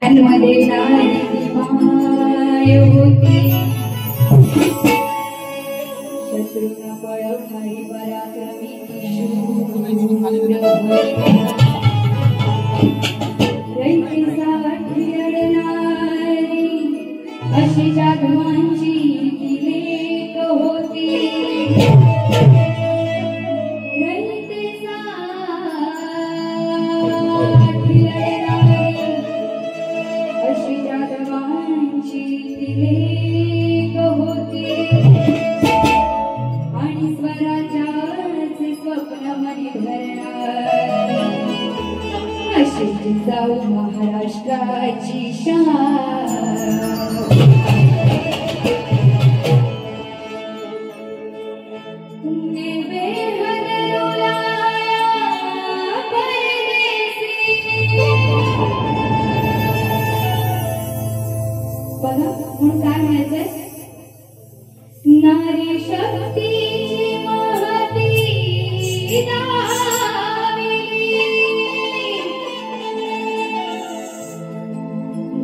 मध्ये नारी माय होती शत्रूंना पळवणारी पराक्रमी रयतेसाठी लढणारी अशी जाधवांची ती लेक होती जाऊ महाराष्ट्राची शान तुमने बेहद रुलाया परदेसी बघा म्हणून काय म्हणायचंय नारी शक्तीची महती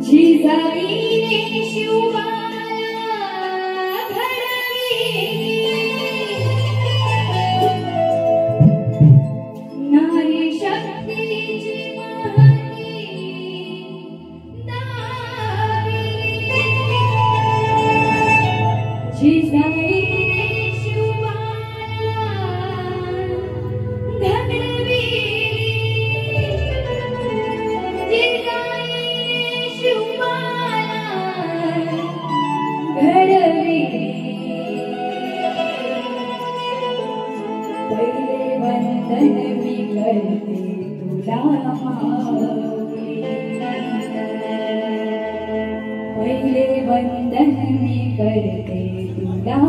जिजाईने शिवबाला घडविली नारी शक्तीची महती दाविली जिजाईने शिवबाला घडविली पहिले वंदन मी करते तुला पहिले वंदन मी करते तुला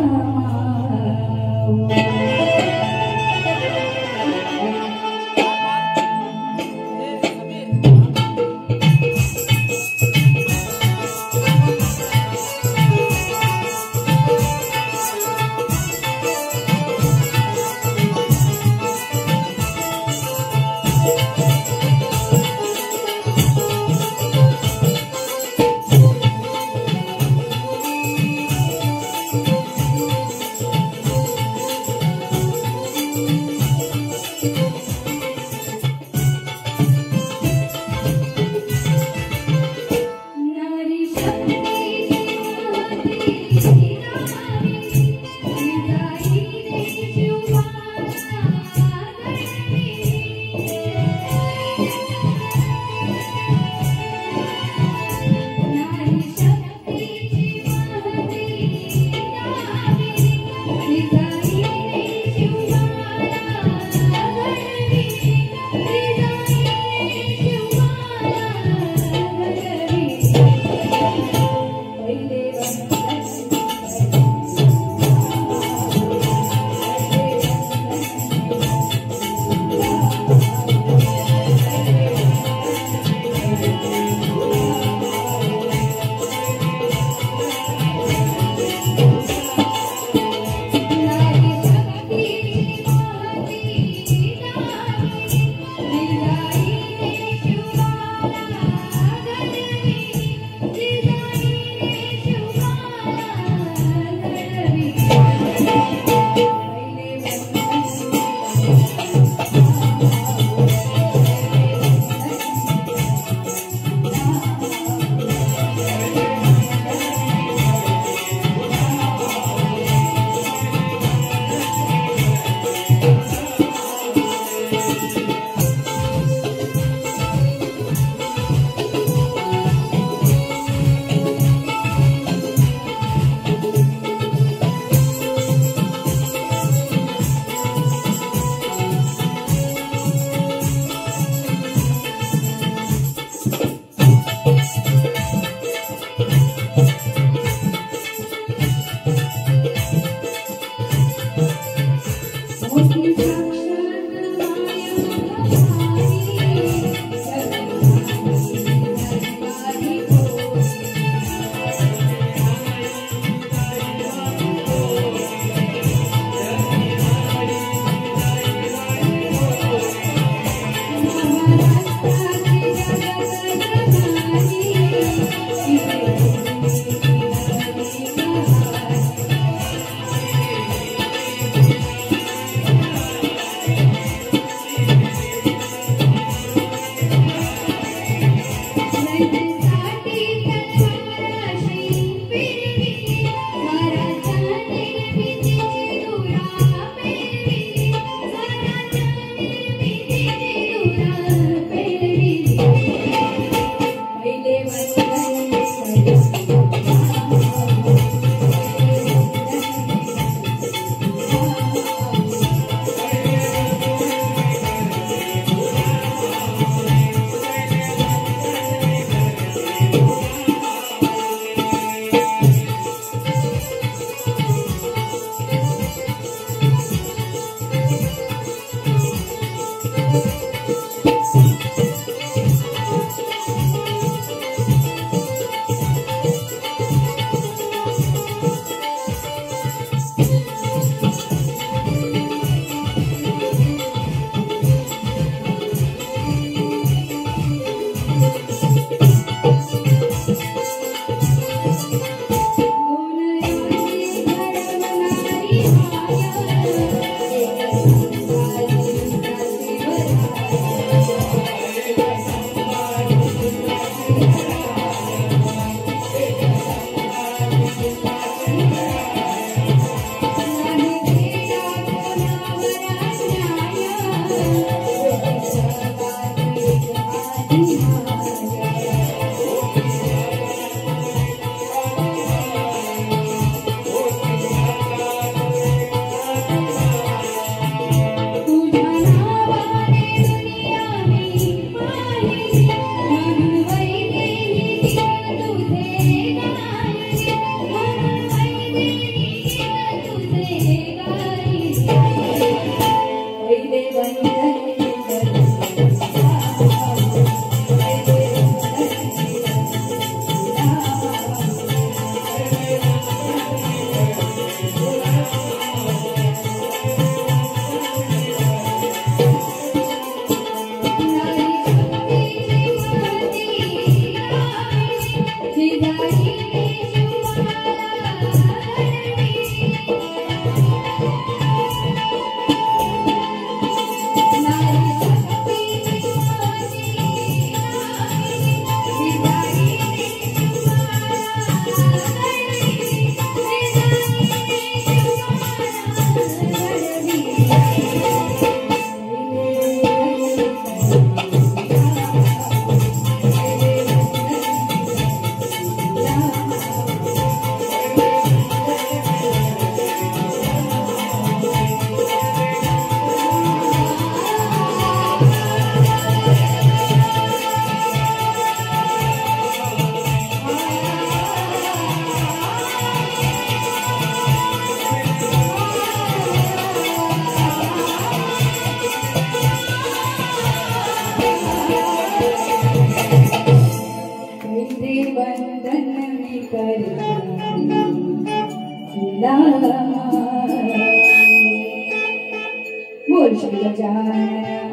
बोल श्री गजानन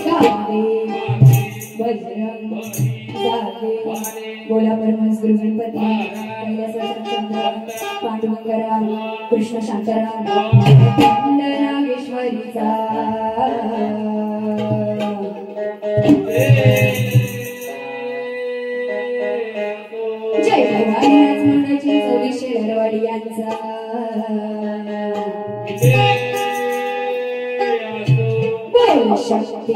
कावे बजरंग जागे बोला परमहंस गुरु गणपती कैलासचंद्र पांडुरंगराव कृष्ण शांताराम नागेश्वरीचा जय भवानी राजमंडळाची 2400 दरवाडी यांचा बोल शक्ती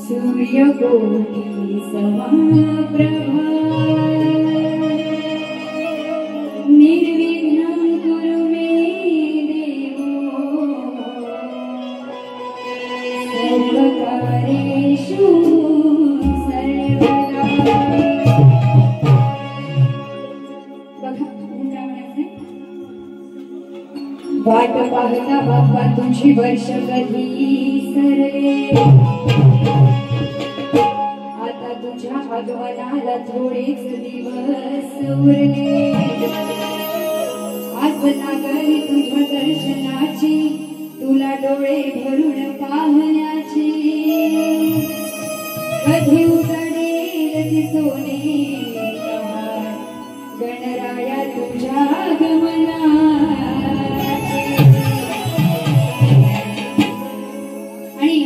सूर्यकोटि समप्रभा निर्विघ्नं कुरु मे देवो सर्वकार्येषु सर्वदा। वाट पाहता बाप्पा तुझी वर्ष कधी सरले, आता तुझ्या आगमनाला थोडेच दिवस उरले। आज लागली तुझ्या दर्शनाची, तुला डोळे भरून पाहण्याची। कधी उघडेल ती सोनेरी कहाण, गणराया तुझ्या आगमनाची। आणि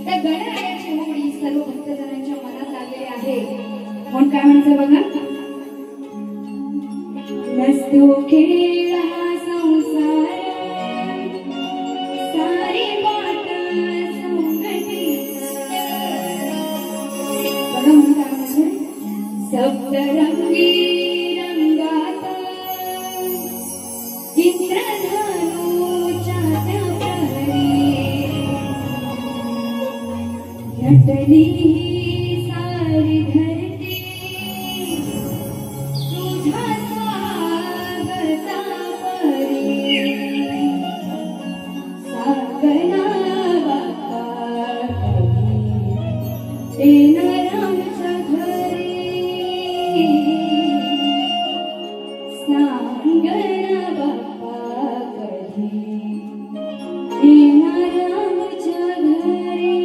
त्या गणरायाची होळी सर्व भक्तजनांच्या मनात लागलेली आहे। म्हणून काय म्हणायचं बघा, नसतो खेळ हा संसार, सारी वाट संगतीचा। बघा म्हणून काय म्हणायचं, सप्तरंगी रंगात इंद्रधनुच्या त्या प्रहरी, नटली सारी धरती तुझ्या स्वागता परी। सागना बाप्पा कधी येणार आमच्या घरी, सांगना बाप्पा कधी येणार आमच्या घरी।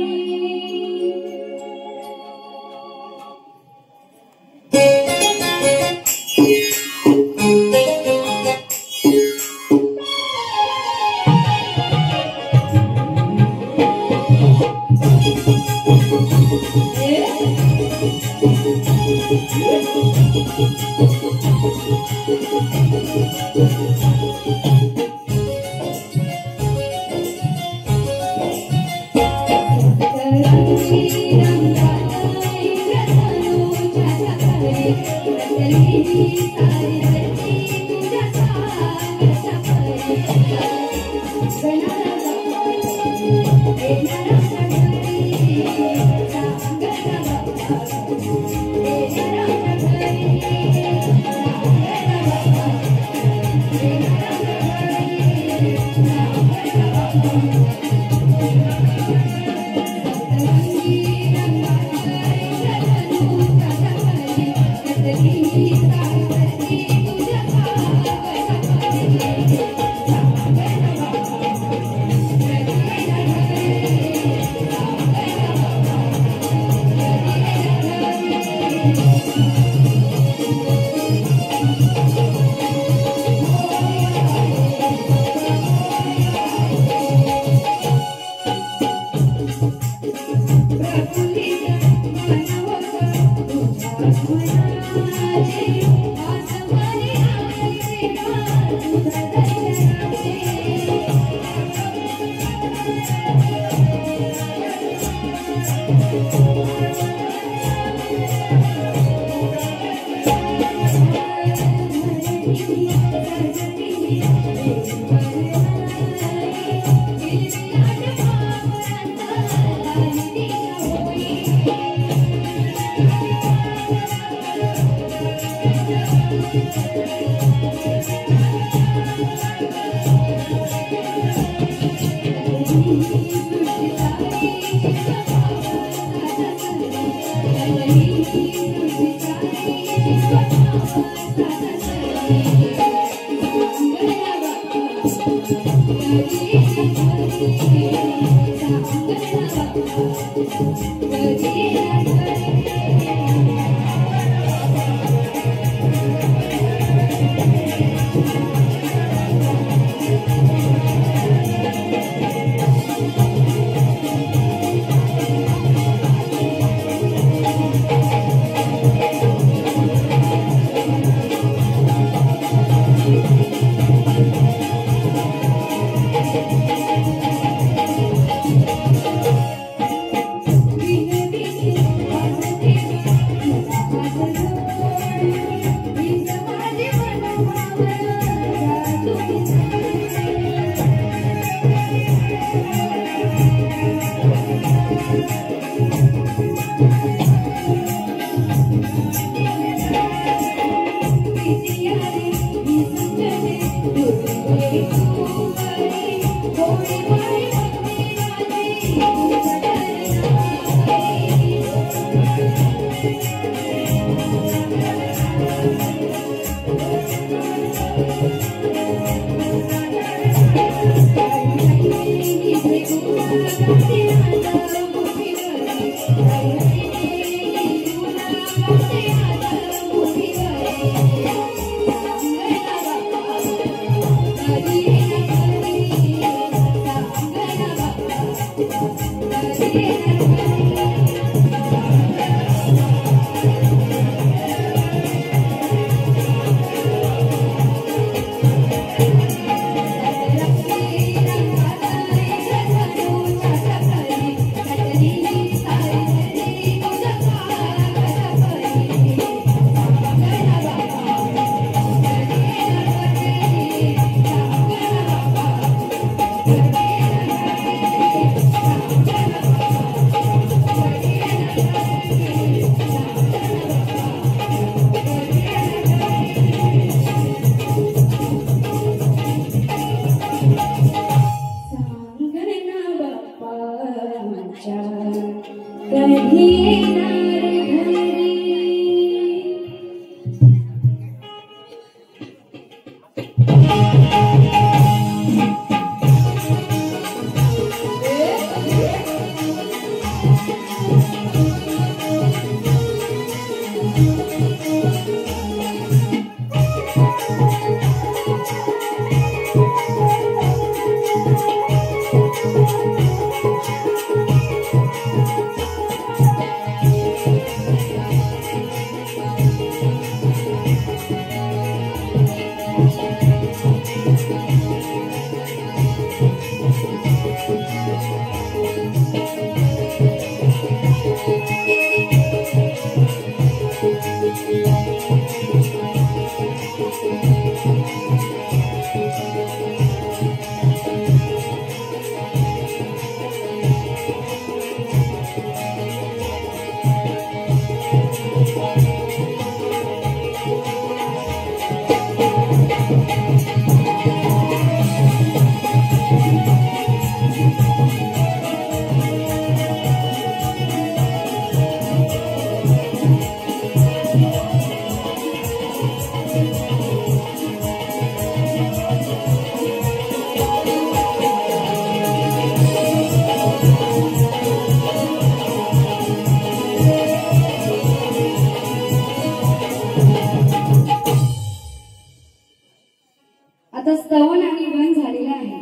आता स्तवन आणि वन झालेला आहे.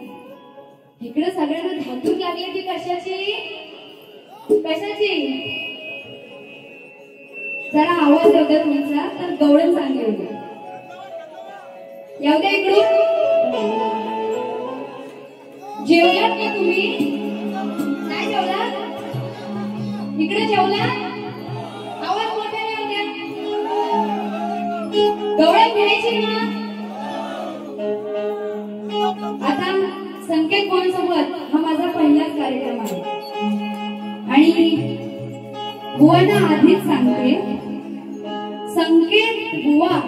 इकडे सगळ्यांना धातूक लागले की कशाची कशाची? जरा आवाज येऊ द्या तुमचा, तर गवळण चांगली होती. येऊ द्या इकडून. जेवलात का तुम्ही? नाही जेवलात? इकडे जेवलात? आवाज मोठ्याने येऊ द्या. गवळण घ्यायची ना? आता संकेत कोणासोबत हा माझा पहिलाच कार्यक्रम आहे आणि बुवांना आधीच सांगते, संकेत बुवा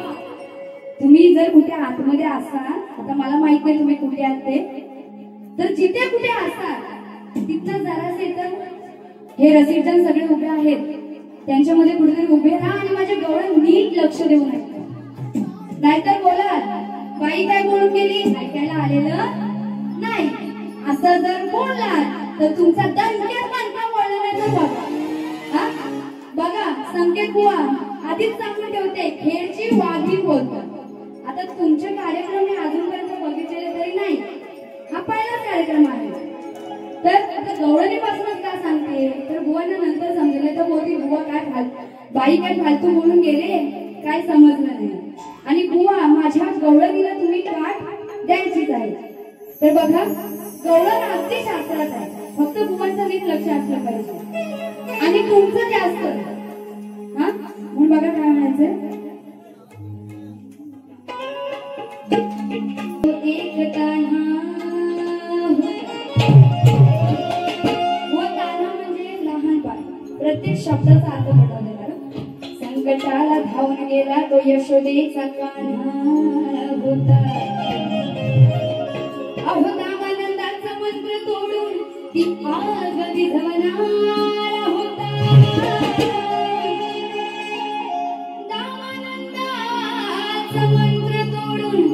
तुम्ही जर कुठे आतमध्ये असाल, आता मला माहित नाही तुम्ही कुठे आहात ते, तर जिथे कुठे असाल तिथनं जरासे तर हे रसिकजन सगळे उभे आहेत त्यांच्यामध्ये कुठेतरी उभे राहा आणि माझ्या गवळण नीट लक्ष देऊन ऐका. नाहीतर बोला बाई काय बोलून गेली ऐकायला आलेलं नाही, असं जर बोलला तर तुमचा दणक्यात दणका बोलणार नाही. तर बघा बघा संकेत बुवा आधीच सांगून ठेवते, खेळची वाघी बोलतात. आता तुमचे कार्यक्रम मी अजूनपर्यंत बघितलेले तरी नाही, हा पहिलाच कार्यक्रम आहे. तर आता गवळणीपासूनच का सांगते, तर बुवांना नंतर समजले तर मोठी बुवा काय बाई काय फालतू बोलून गेले काय समजलं नाही. आणि बुवा माझ्या गवळणीला तुम्ही काठ द्यायचीच आहे. तर बघा गवळण अगदी शास्त्रात आहे, फक्त बुवांचं नीट लक्ष असलं पाहिजे आणि तुमचं जास्त हा म्हणून बघा काय म्हणायचं. एक तान्हा म्हणजे लहान बाळ, प्रत्येक शब्दाचा अर्थ पटवलेला. संकटाला धावून गेला तो यशोदेचा कान्हा होता. अहो दामानंदाचा मंत्र तोडून ती आग विझवणारा होता. दामानंदाचा मंत्र तोडून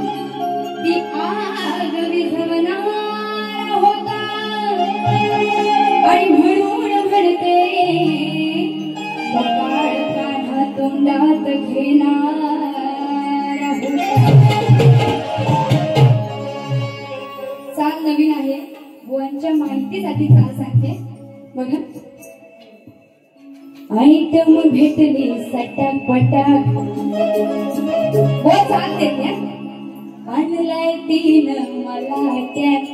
ती आग विझवणारा होता. आणि म्हणून म्हणते बकाळ कान्हा तोंडात घेणारा होता. चाल नवीन आहे, बुवांच्या माहितीसाठी चाल सांगते बघा. आयटम भेटली सटाक पटाक, हो चाल देते. आणलाय तीन मला त्यात,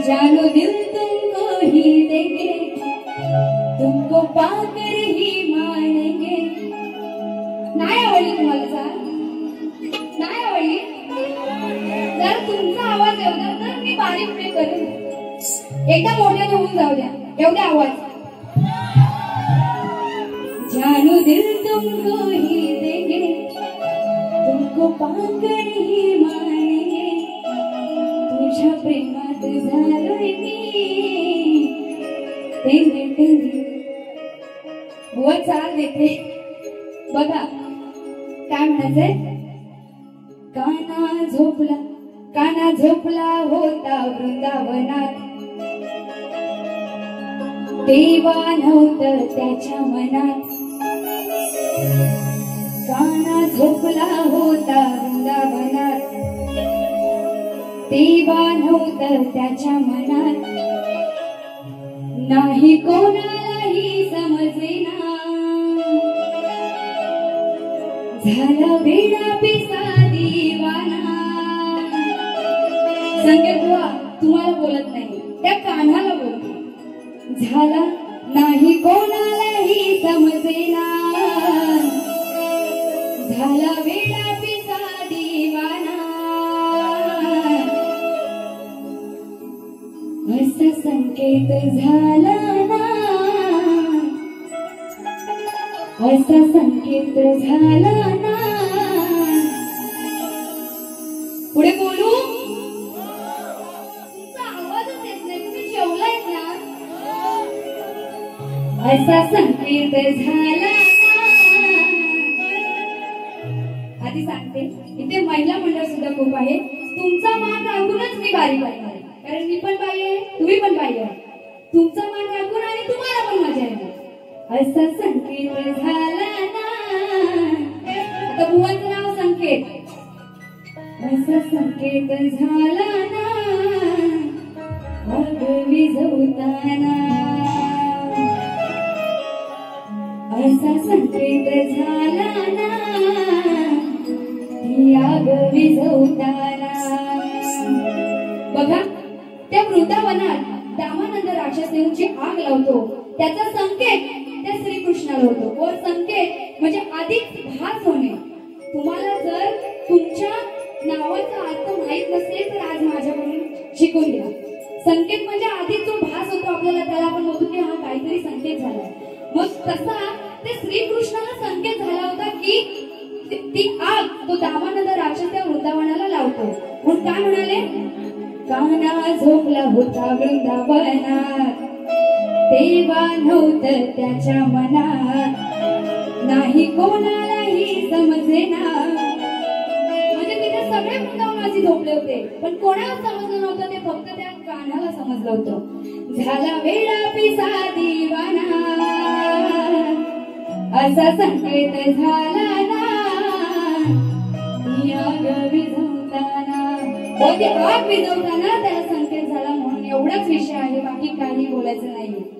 जानो दिल तुमको ही देंगे, तुमको पाकर ही मानेंगे. नाही आवडली तुम्हाला चाल? नाही आवडली? जर तुमचा आवाज एवढा तर मी बारीक प्ले करेन, एकदा मोठ्याने होऊन जाऊ द्या. एवढा आवाज. जानो दिल तुमको ही देंगे, तुमको पाकर ही मानेंगे, तुझ्या प्रेमात झालोय मी टेंगे टेंगे. हो चाल देते बघा काय म्हणायचंय. काना झोपला होता वृंदावनात, देवा नव्हतं त्याच्या मनात. काना झोपला होता वृंदावनात, देवा नव्हतं त्याच्या मनात. नाही कोणालाही समजेना, झाला वेडा पिसा दिवाना. संकेत बुवा तुम्हाला बोलत नाही, त्या कान्हाला बोलतो. झाला नाही कोणालाही समजेना, झाला वेडा पिसा दिवाना. असा संकेत झाला ना, असा संकेत झाला ना. पुढे बोलू? तुमचा आवाजच येत नाही, तुम्ही जेवलायत ना? असा संकेत झाला ना. आधी सांगते, इथे महिला मंडळ सुद्धा खूप आहे. तुमचा मान राखूनच मी बारी करणार आहे, कारण मी पण बाई आहे, तुम्ही पण बाई आहे. तुमचा मान राखून आणि तुम्हाला पण मजा येते. असा संकेत झाला ना. आता बुवांचं नाव संकेत. असा असा संकेत झाला ना आग विझवताना, असा संकेत झाला ना ही आग विझवताना. बघा त्या वृंदावनात दामानंद राक्षस येऊन जी आग लावतो त्याचा संकेत त्या श्रीकृष्णाला होतो. वर संकेत म्हणजे अधिक भास होणे. तुम्हाला जर तुमच्या नावाचा अर्थ माहित नसेल तर आज माझ्याकडून शिकून घ्या. संकेत म्हणजे आधीच जो भास होतो आपल्याला त्याला आपण म्हणतो की हा काहीतरी संकेत झाला. मग तसा ते श्रीकृष्णाला संकेत झाला होता की ती आग तो दामानंद राक्षस त्या वृंदावनाला लावतो. म्हणून काय म्हणाले, कान्हा झोपला होता वृंदावनात तेव्हा नव्हतं त्याच्या मनात, नाही कोणालाही समजेना. म्हणजे तिथे सगळे वृंदावनाची झोपले होते पण कोणाला समजलं नव्हतं, ते फक्त त्या कान्हाला समजलं होतं. झाला वेडा पिसा दिवाना असा संकेत झाला ना आग विझवताना. ते आग विझवताना त्याला संकेत झाला म्हणून एवढाच विषय आहे, बाकी काही बोलायचं नाहीये.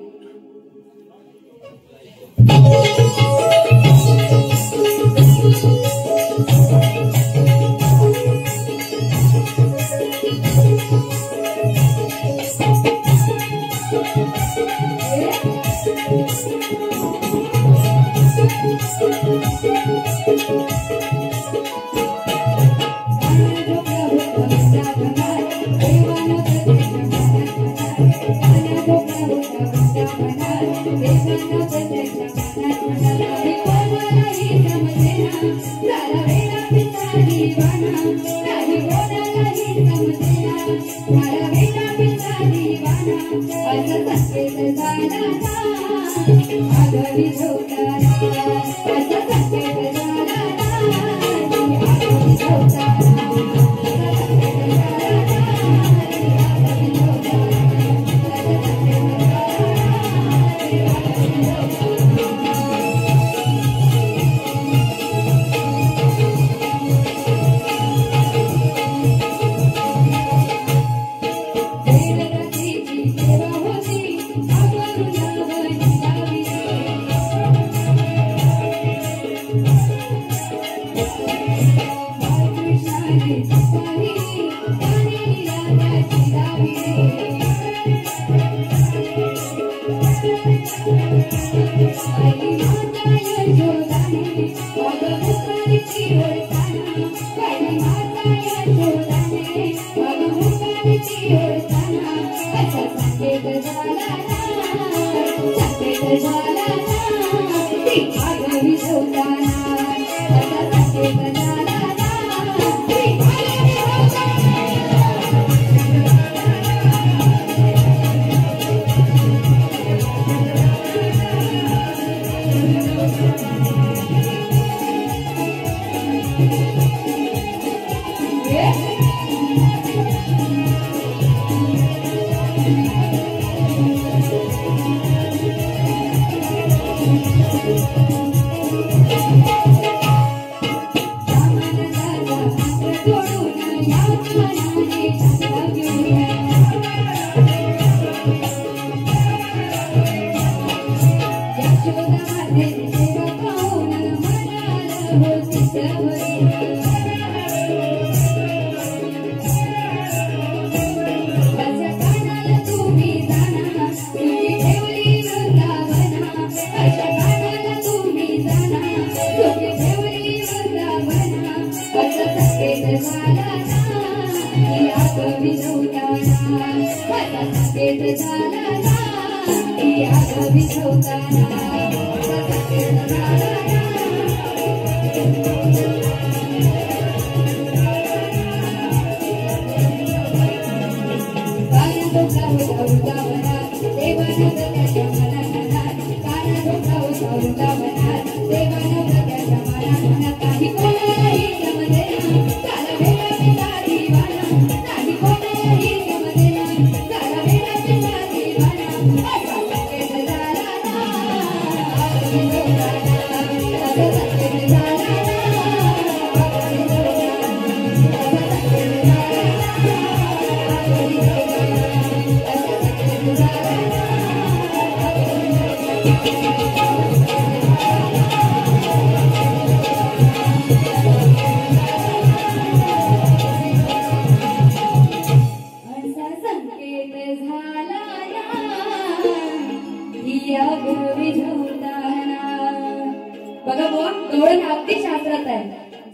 अगदी शास्त्रात आहे.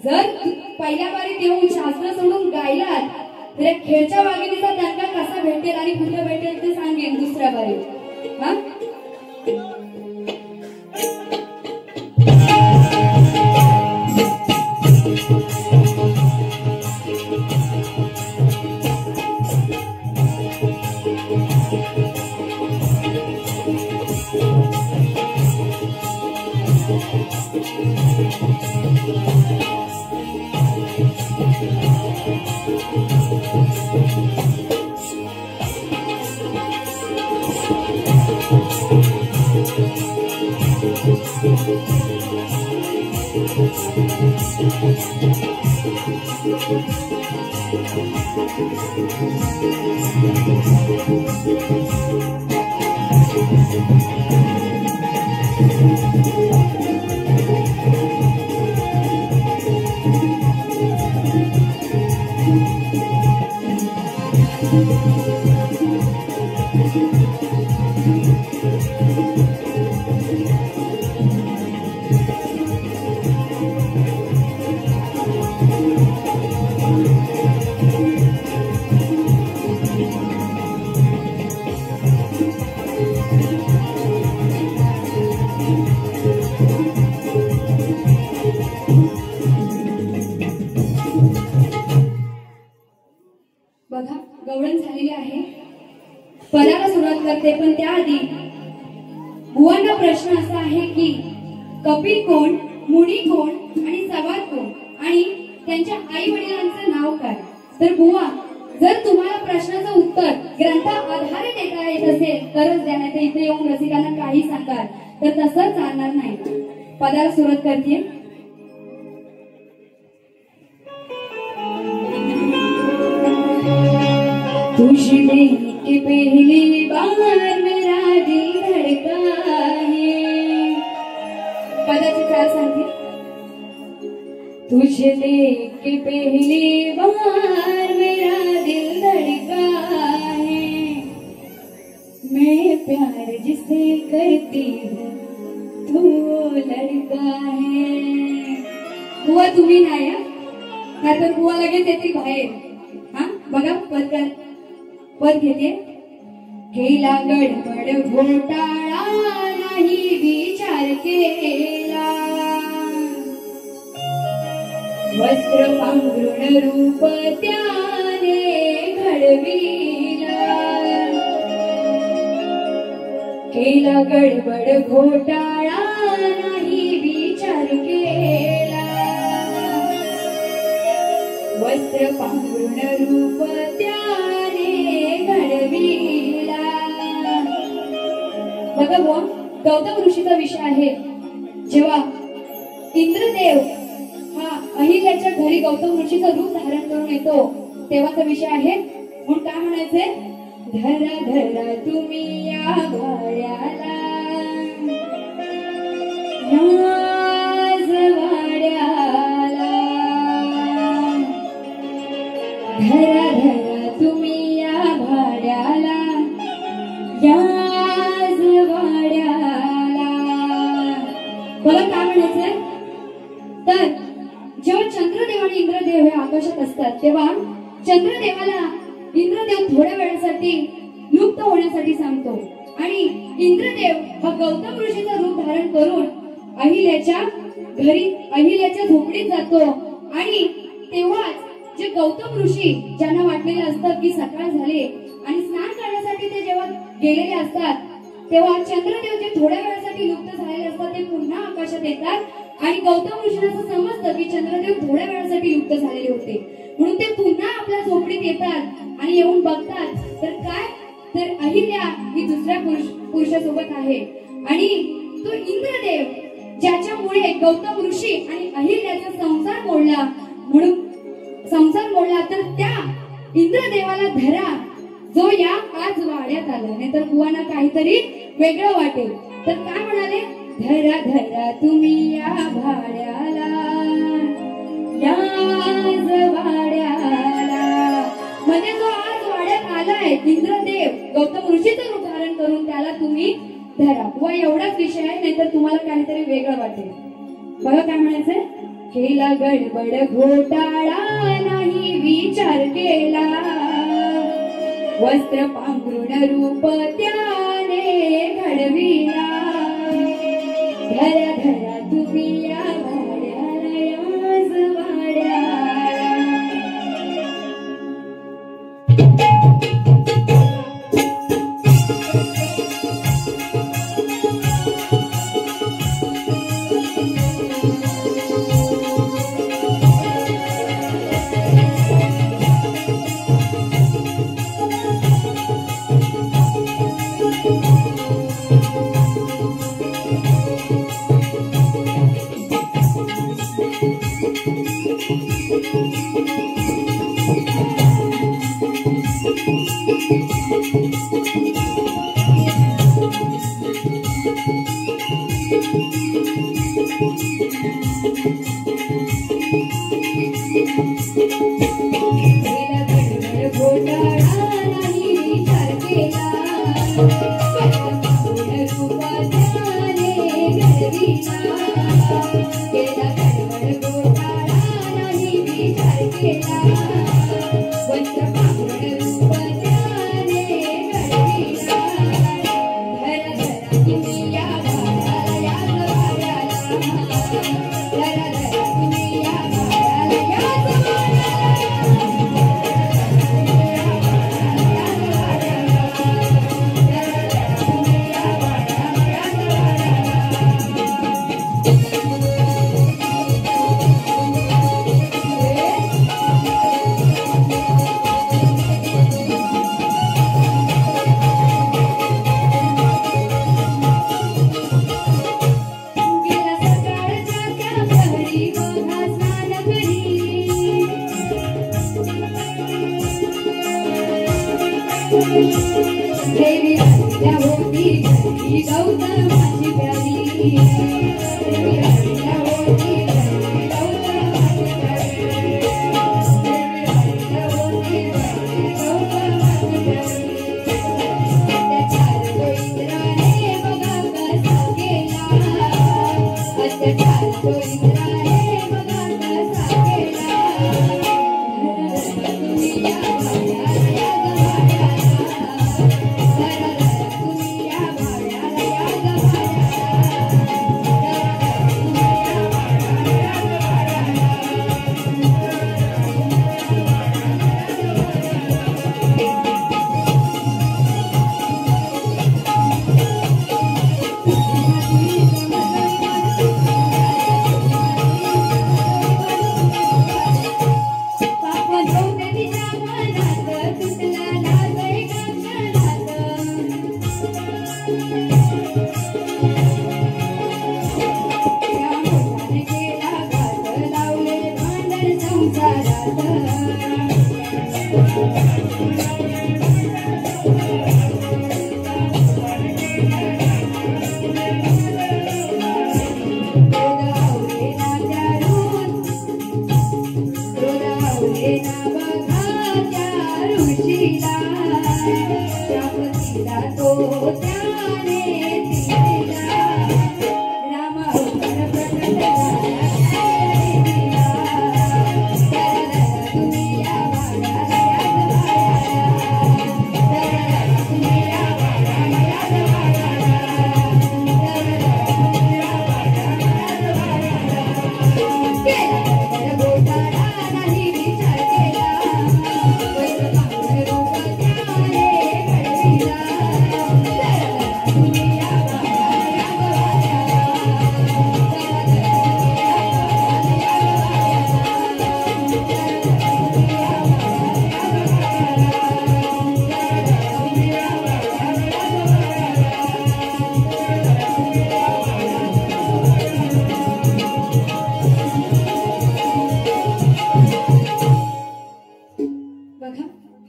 जर पहिल्या बारीत येऊन शास्त्र सोडून गायलात तर या खेळच्या वाघिणीचा दणका कसा भेटेल आणि कुठं भेटेल ते सांगेन दुसऱ्या बारीत. हा बघा गवळण झालेली आहे. पदाला सुरुवात करते पण त्याआधी बुवांना प्रश्न असा आहे की कपी कोण, मुनी कोण आणि सवार कोण आणि त्यांच्या आई वडिलांचं नाव काय. तर बुवा जर तुम्हाला प्रश्नाचं उत्तर ग्रंथा आधारे देता येत असेल तरच द्या, नाही तर इथे येऊन रसिकांना काही सांगाल तर तसं चालणार नाही. पदाला सुरुवात करते. तुझे की पहली बार मेरा दिल धड़का है. पदाची चाल सांगते. तुझे देख के पहली बार मेरा दिल धड़का है. मैं प्यार जिसे करती हूँ तू वो लड़का है. बुवा तुम्ही नाही नाहीतर बुवा लगेच येतील बाहेर. हा बघा पद घेते. केला गडबड घोटाळा नाही विचार केला. वस्त्र पांघरुण रूप त्याने घडविला. केला गडबड घोटाळा नाही विचार केला. वस्त्र पांघरुण रूप त्याने घडविला. बघा बुवा गौतम ऋषीचा विषय आहे. जेव्हा इंद्रदेव हा अहिल्याच्या घरी गौतम ऋषीचं रूप धारण करून येतो तेव्हाचा विषय आहे. म्हणून काय म्हणायचंय. धरा धरा तुम्ही या भाड्याला वाड्याला. धरा धरा तुम्ही या भाड्याला वाड्याला. बघा काय म्हणायचंय. तर जेव्हा चंद्रदेव आणि इंद्रदेव हे आकाशात असतात तेव्हा चंद्रदेवाला इंद्रदेव थोड्या वेळासाठी लुप्त होण्यासाठी सांगतो आणि इंद्रदेव हा गौतम ऋषीचं रूप धारण करून अहिल्याच्या घरी अहिल्याच्या झोपडीत जातो. आणि तेव्हाच जे गौतम ऋषी ज्यांना वाटलेलं असतं की सकाळ झाली आणि स्नान करण्यासाठी ते जेव्हा गेलेले असतात तेव्हा चंद्रदेव जे थोड्या वेळासाठी लुप्त झालेले असतात ते पुन्हा आकाशात येतात आणि गौतम ऋषींना असं समजतं की चंद्रदेव थोड्या वेळासाठी लुप्त झालेले होते म्हणून ते पुन्हा आपल्या झोपडीत येतात आणि येऊन बघतात तर काय तर अहिल्या ही दुसऱ्या पुरुषासोबत आहे. आणि तो इंद्रदेव ज्याच्यामुळे गौतम ऋषी आणि अहिल्याचा संसार मोडला म्हणून संसार मोडला तर त्या इंद्रदेवाला धरा जो या आज वाड्यात आला. नाही तर बुवांना काहीतरी वेगळं वाटेल. तर काय म्हणाले. धरा धरा तुम्ही या भाड्याला याज वाड्याला. म्हणजे जो आज वाड्यात आलाय इंद्रदेव गौतम ऋषीचं रूप धारण करून त्याला तुम्ही धरा. बुवा एवढाच विषय आहे नाहीतर तुम्हाला काहीतरी वेगळं वाटेल. बघा काय म्हणायचंय, केला गडबड घोटाळा नाही विचार केला, वस्त्र पांघरुण रूप त्याने घडविला, धरा धरा तुम्ही या वाड्याला याच वाड्याला. देवी हरिया होती घरी गौतमाची प्यारी, देवी हरिया होती घरी गौतमाची प्यारी, देवी हरिया होती घरी गौतमाची प्यारी. अत्याचार तो इंद्राने बघा कसा केला, अत्याचार तो इंद्राने बघा कसा केला, तुम्ही या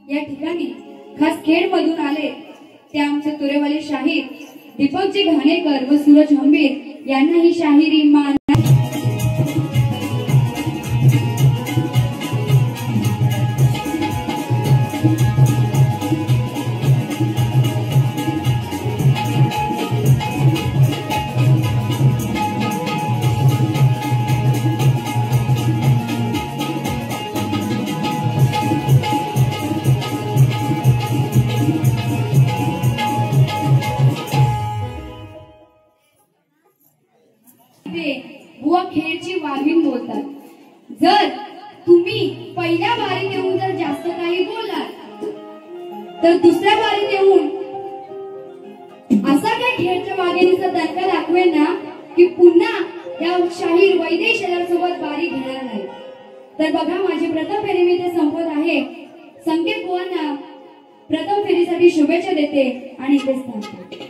या ठिकाणी खास खेड मधून आले ते आमचे तुरेवाले शाहीर दीपकजी घाणेकर व सूरज हंबीर यांना ही शाहिरी मान जर तुम्ही पहिल्या बारीत येऊन जर जास्त काही बोललात तर दुसऱ्या बारीत येऊन असा काय खेळच्या वाघिणीचा दणका दाखवेल ना की पुन्हा या शाहीर वैदेही शेलारसोबत बारी घेणार नाही. तर बघा माझी प्रथम फेरी मी ते संपवत आहे. संकेत बुवांना प्रथम फेरीसाठी शुभेच्छा देते आणि इथेच थांबते.